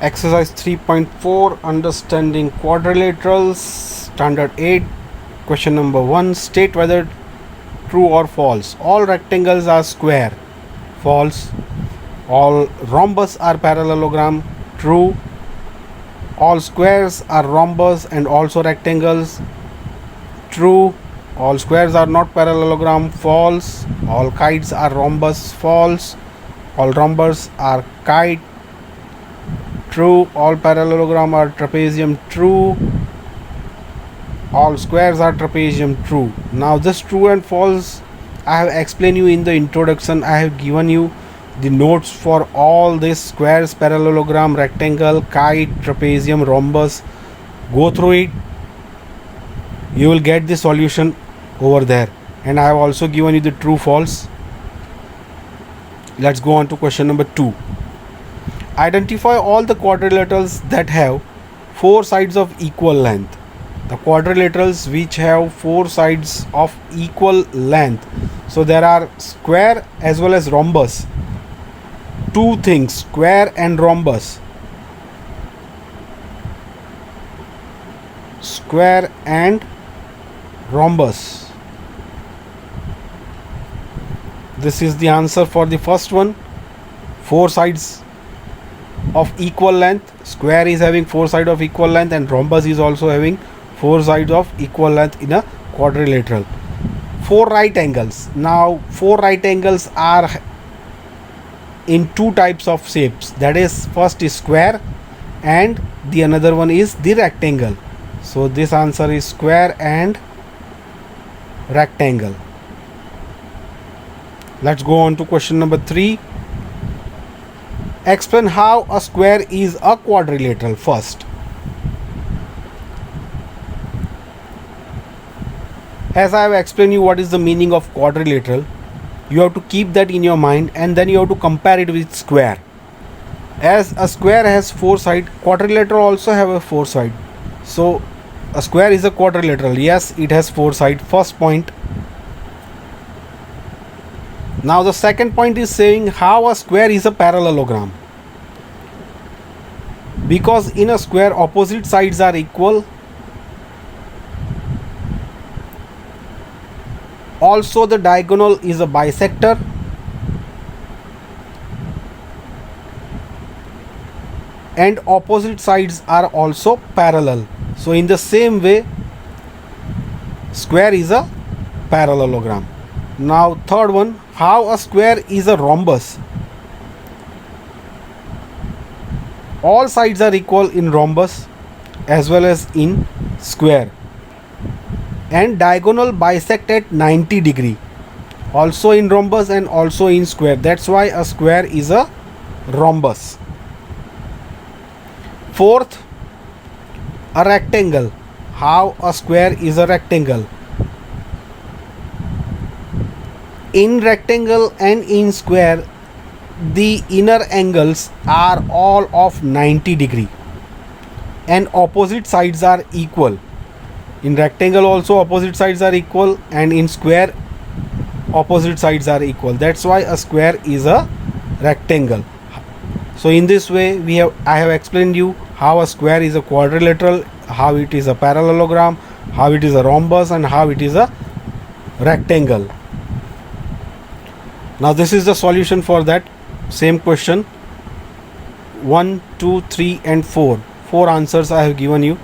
Exercise 3.4 Understanding Quadrilaterals Standard 8. Question number 1. State whether true or false. All rectangles are square. False. All rhombus are parallelogram. True. All squares are rhombus and also rectangles. True. All squares are not parallelogram. False. All kites are rhombus. False. All rhombus are kite. True. All parallelogram are trapezium. True. All squares are trapezium. True. Now this true and false I have explained you in the introduction. I have given you the notes for all these squares, parallelogram, rectangle, kite, trapezium, rhombus. Go through it. You will get the solution over there. And I have also given you the true false. Let's go on to question number 2. Identify all the quadrilaterals that have 4 sides of equal length. The quadrilaterals which have 4 sides of equal length. So there are square as well as rhombus. Two things, square and rhombus. Square and rhombus. This is the answer for the first one. 4 sides of equal length. Square is having 4 sides of equal length and rhombus is also having 4 sides of equal length in a quadrilateral. 4 right angles. Now 4 right angles are in 2 types of shapes. That is, first is square and the another one is the rectangle. So this answer is square and rectangle. Let's go on to question number 3. Explain how a square is a quadrilateral first. As I have explained you what is the meaning of quadrilateral, you have to keep that in your mind and then you have to compare it with square. As a square has 4 sides, quadrilateral also have a 4 side. So a square is a quadrilateral. Yes, it has 4 sides. First point. Now the second point is saying how a square is a parallelogram. Because in a square opposite sides are equal. Also the diagonal is a bisector. And opposite sides are also parallel. So in the same way, square is a parallelogram. Now third one, how a square is a rhombus. All sides are equal in rhombus as well as in square. And diagonal bisect at 90 degree. Also in rhombus and also in square. That's why a square is a rhombus. Fourth, a rectangle. How a square is a rectangle. In rectangle and in square, the inner angles are all of 90 degree and opposite sides are equal. In rectangle also opposite sides are equal and in square opposite sides are equal. That's why a square is a rectangle. So in this way I have explained you how a square is a quadrilateral, how it is a parallelogram, how it is a rhombus and how it is a rectangle. Now this is the solution for that same question. 1, 2, 3 and 4. 4 answers I have given you.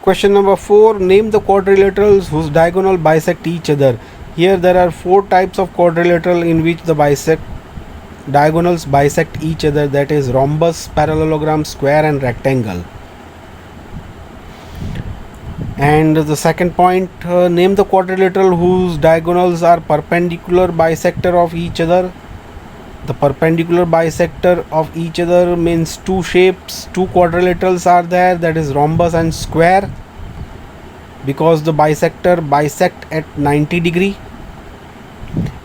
Question number 4. Name the quadrilaterals whose diagonal bisect each other. Here there are 4 types of quadrilateral in which the diagonals bisect each other. That is rhombus, parallelogram, square and rectangle. And the second point, name the quadrilateral whose diagonals are perpendicular bisector of each other. The perpendicular bisector of each other means 2 shapes, 2 quadrilaterals are there, that is rhombus and square, because the bisector bisect at 90 degree.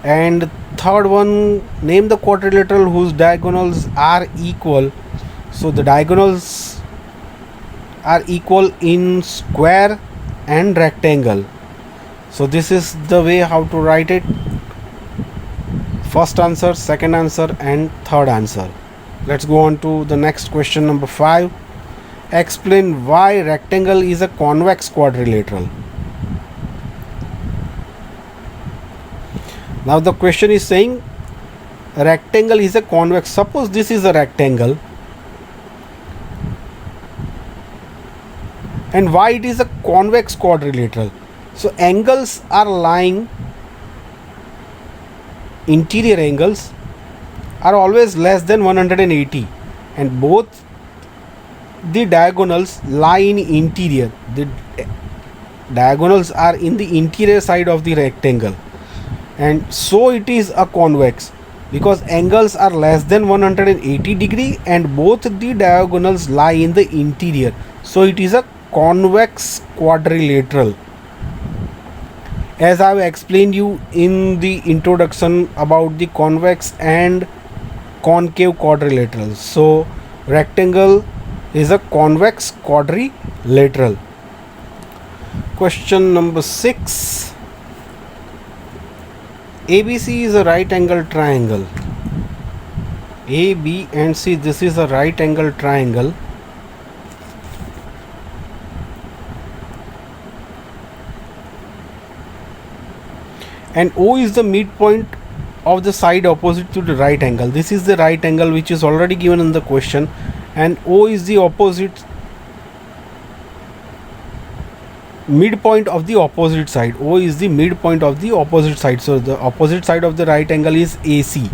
And third one, name the quadrilateral whose diagonals are equal. So the diagonals are equal in square and rectangle. So this is the way how to write it. First answer, second answer, and third answer. Let's go on to the next question, number 5. Explain why rectangle is a convex quadrilateral. Now the question is saying rectangle is a convex. Suppose this is a rectangle, and why it is a convex quadrilateral? So angles are lying, interior angles are always less than 180, and both the diagonals lie in interior. The diagonals are in the interior side of the rectangle, and so it is a convex because angles are less than 180 degree and both the diagonals lie in the interior, so it is a convex quadrilateral. As I have explained you in the introduction about the convex and concave quadrilaterals, so rectangle is a convex quadrilateral. Question number 6. ABC is a right angle triangle. A, B and C, this is a right angle triangle. And O is the midpoint of the side opposite to the right angle. This is the right angle which is already given in the question, and O is the opposite midpoint of the opposite side. O is the midpoint of the opposite side, so the opposite side of the right angle is AC.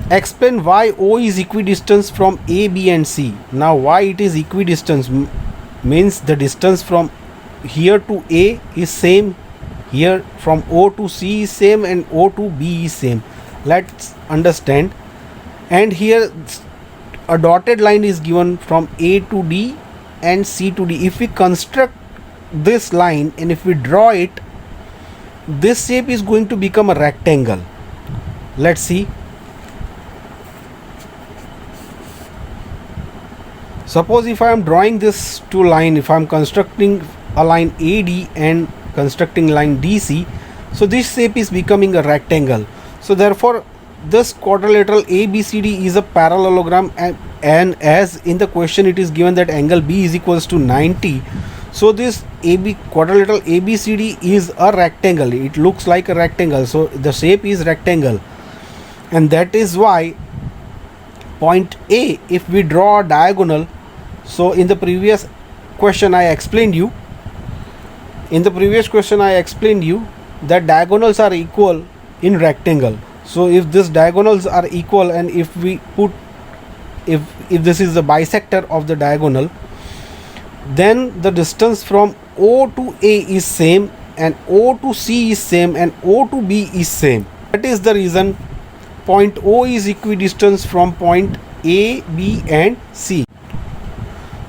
Explain why O is equidistant from A, B and C. Now why it is equidistant means the distance from here to A is same, here from O to C is same, and O to B is same. Let's understand. And here a dotted line is given from A to D and C to D. If we construct this line and if we draw it, this shape is going to become a rectangle. Let's see. Suppose if I am drawing this two line, if I am constructing a line AD and constructing line DC, so this shape is becoming a rectangle. So therefore this quadrilateral ABCD is a parallelogram, and as in the question it is given that angle B is equals to 90, so this quadrilateral ABCD is a rectangle. It looks like a rectangle, so the shape is rectangle, and that is why point A, if we draw a diagonal, so in the previous question I explained you that diagonals are equal in rectangle. So if these diagonals are equal, and if we put if this is the bisector of the diagonal, then the distance from O to A is same, and O to C is same, and O to B is same. That is the reason point O is equidistant from point A, B and C.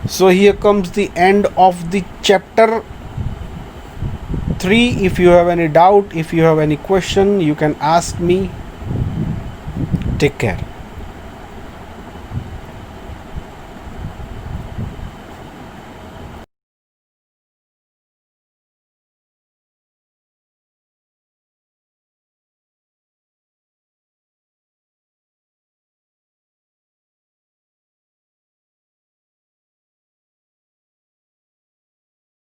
So here comes the end of the chapter 3. If you have any doubt, if you have any question, you can ask me. Take care.